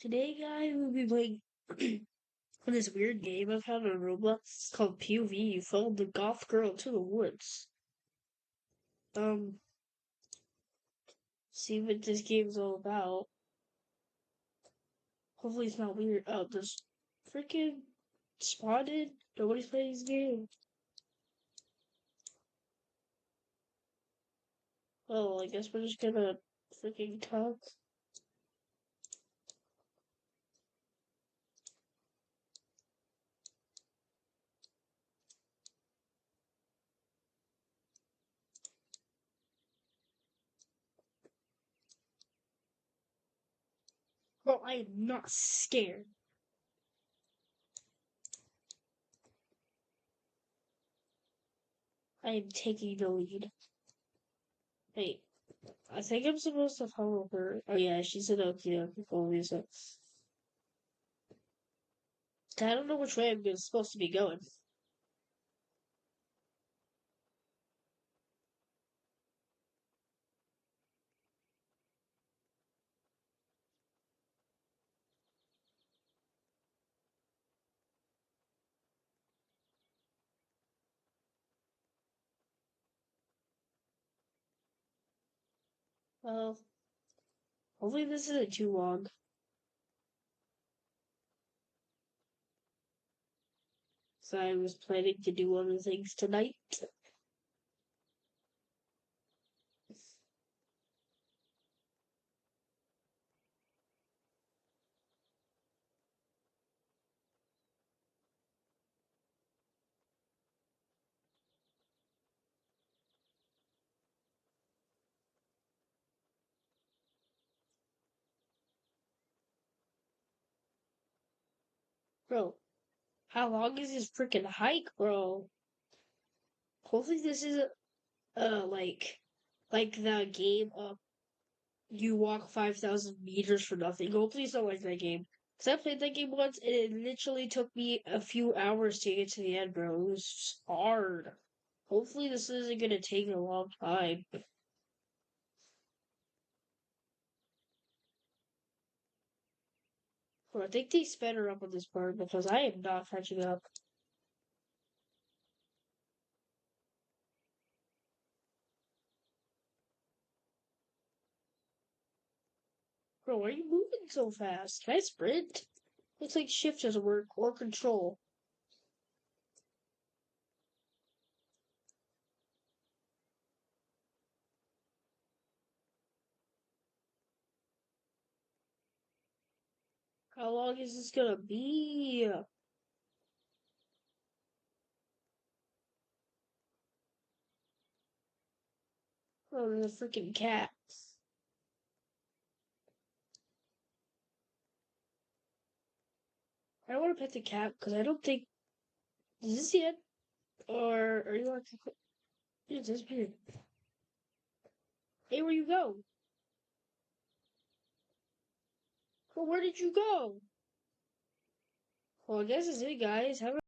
Today, guys, we'll be playing this weird game I found on Roblox. It's called POV. You follow the goth girl to the woods. Um, see what this game's all about. Hopefully, it's not weird. Oh, there's freaking spotted. Nobody's playing this game. Oh, I guess we're just gonna freaking talk. Bro, I am not scared. I am taking the lead. Wait, I think I'm supposed to follow her. Oh yeah, she said okay, follow me, so I don't know which way supposed to be going. Well, hopefully this isn't too long. So I was planning to do other things tonight. Bro, how long is this freaking hike, bro? Hopefully this isn't like the game you walk 5,000 meters for nothing. Hopefully it's not like that game. Cause I played that game once and it literally took me a few hours to get to the end, bro. It was hard. Hopefully this isn't gonna take a long time. Bro, I think they sped her up on this part because I am not catching up. Bro, why are you moving so fast? Can I sprint? Looks like shift doesn't work or control. How long is this gonna be? Oh, there's a freaking cat. I don't want to pet the cat because I don't think. Is this the end? Or are you like. It's disappeared. Hey, where you go? Well, where did you go? Well, I guess it's it, guys. Have a